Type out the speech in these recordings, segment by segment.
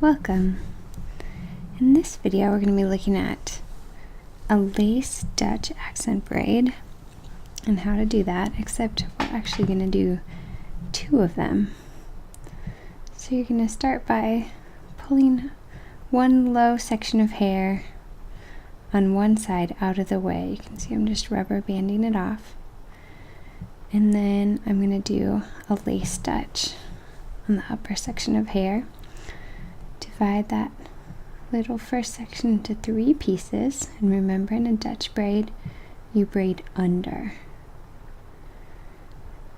Welcome. In this video we're going to be looking at a lace Dutch accent braid and how to do that, except we're actually going to do two of them. So you're going to start by pulling one low section of hair on one side out of the way. You can see I'm just rubber banding it off. And then I'm going to do a lace Dutch on the upper section of hair. Divide that little first section into 3 pieces, and remember, in a Dutch braid you braid under.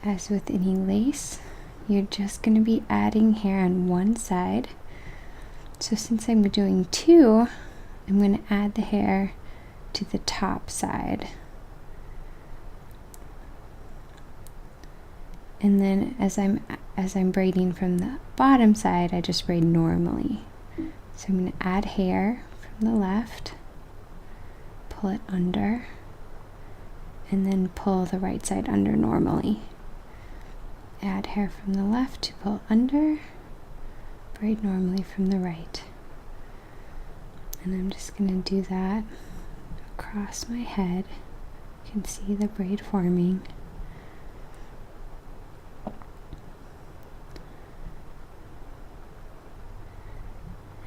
As with any lace, you're just going to be adding hair on one side. So since I'm doing 2, I'm going to add the hair to the top side. And then as I'm braiding from the bottom side, I just braid normally. So I'm going to add hair from the left, pull it under, and then pull the right side under normally. Add hair from the left to pull under, braid normally from the right. And I'm just going to do that across my head. You can see the braid forming.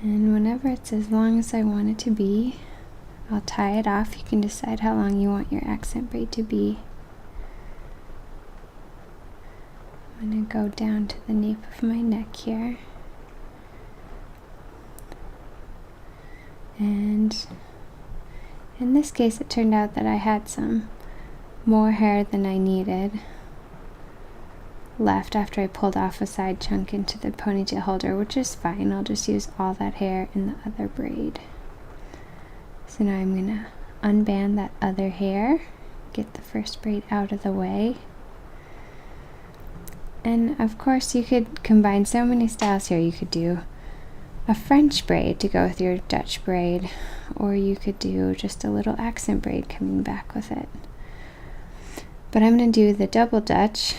And whenever it's as long as I want it to be, I'll tie it off. You can decide how long you want your accent braid to be. I'm going to go down to the nape of my neck here. And in this case, it turned out that I had some more hair than I needed left after I pulled off a side chunk into the ponytail holder, which is fine. I'll just use all that hair in the other braid. So now I'm going to unband that other hair, get the first braid out of the way. And of course you could combine so many styles here. You could do a French braid to go with your Dutch braid, or you could do just a little accent braid coming back with it. But I'm going to do the double Dutch,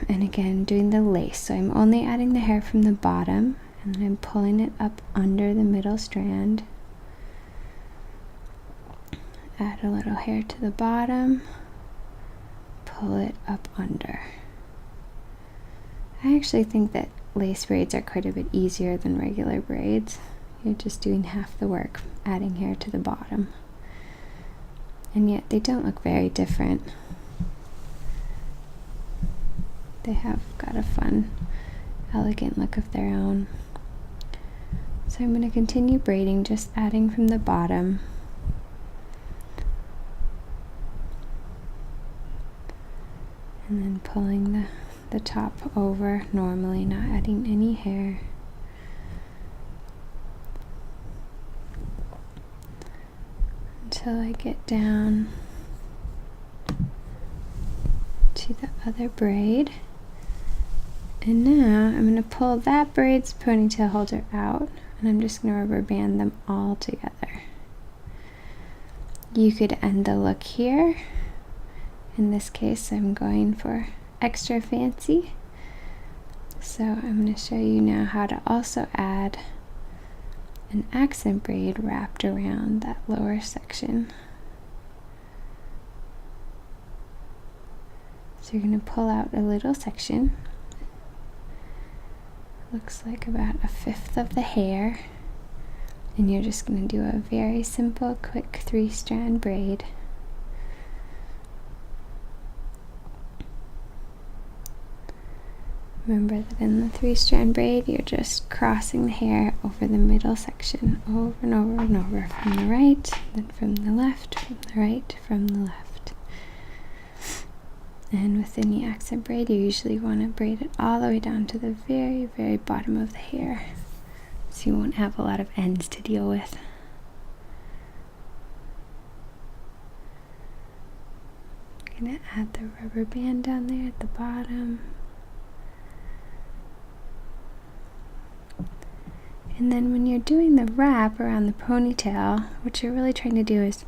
and again doing the lace. So I'm only adding the hair from the bottom, and then I'm pulling it up under the middle strand. Add a little hair to the bottom, pull it up under. I actually think that lace braids are quite a bit easier than regular braids. You're just doing half the work, adding hair to the bottom. And yet they don't look very different. They have got a fun, elegant look of their own. So I'm going to continue braiding, just adding from the bottom. And then pulling the top over normally, not adding any hair. Until I get down to the other braid. And now I'm going to pull that braid's ponytail holder out, and I'm just going to rubber band them all together. You could end the look here. In this case, I'm going for extra fancy. So I'm going to show you now how to also add an accent braid wrapped around that lower section. So you're going to pull out a little section. Looks like about 1/5 of the hair, and you're just going to do a very simple, quick 3-strand braid. Remember that in the 3-strand braid, you're just crossing the hair over the middle section, over and over and over, from the right, then from the left, from the right, from the left. And within the accent braid, you usually want to braid it all the way down to the very, very bottom of the hair, so you won't have a lot of ends to deal with. I'm going to add the rubber band down there at the bottom. And then when you're doing the wrap around the ponytail, what you're really trying to do is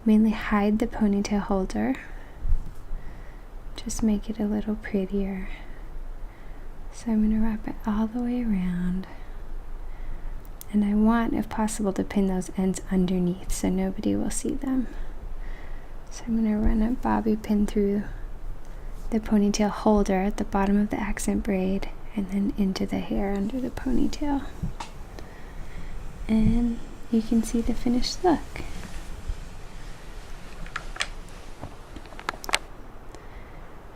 mainly hide the ponytail holder. Just make it a little prettier. So I'm going to wrap it all the way around. And I want, if possible, to pin those ends underneath so nobody will see them. So I'm going to run a bobby pin through the ponytail holder at the bottom of the accent braid and then into the hair under the ponytail. And you can see the finished look.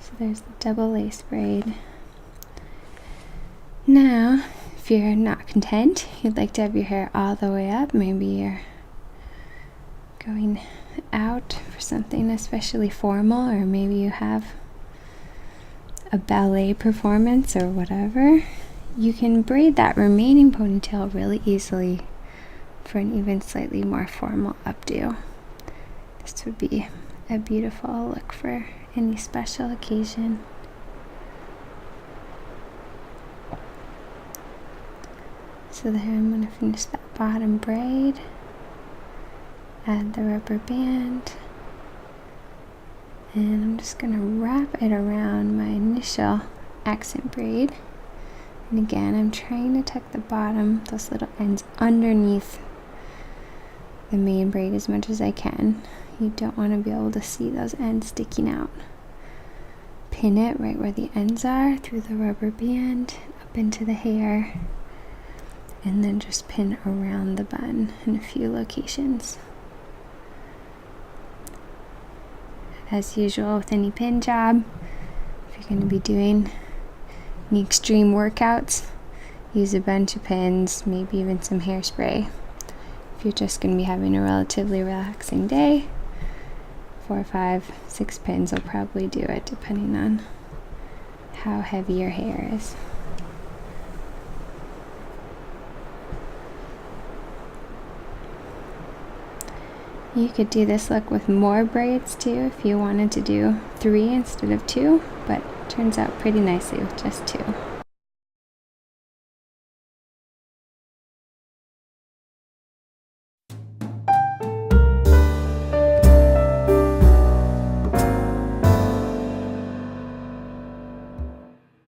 So there's the double lace braid. Now, if you're not content, you'd like to have your hair all the way up, maybe you're going out for something especially formal, or maybe you have a ballet performance or whatever, you can braid that remaining ponytail really easily for an even slightly more formal updo. This would be a beautiful look for any special occasion. So there, I'm going to finish that bottom braid, add the rubber band, and I'm just going to wrap it around my initial accent braid. And again, I'm trying to tuck the bottom, those little ends, underneath the main braid as much as I can. You don't want to be able to see those ends sticking out. Pin it right where the ends are through the rubber band, up into the hair, and then just pin around the bun in a few locations. As usual with any pin job, if you're going to be doing any extreme workouts, use a bunch of pins, maybe even some hairspray. If you're just going to be having a relatively relaxing day, 4, 5, 6 pins will probably do it, depending on how heavy your hair is. You could do this look with more braids too if you wanted to do 3 instead of 2, but it turns out pretty nicely with just 2.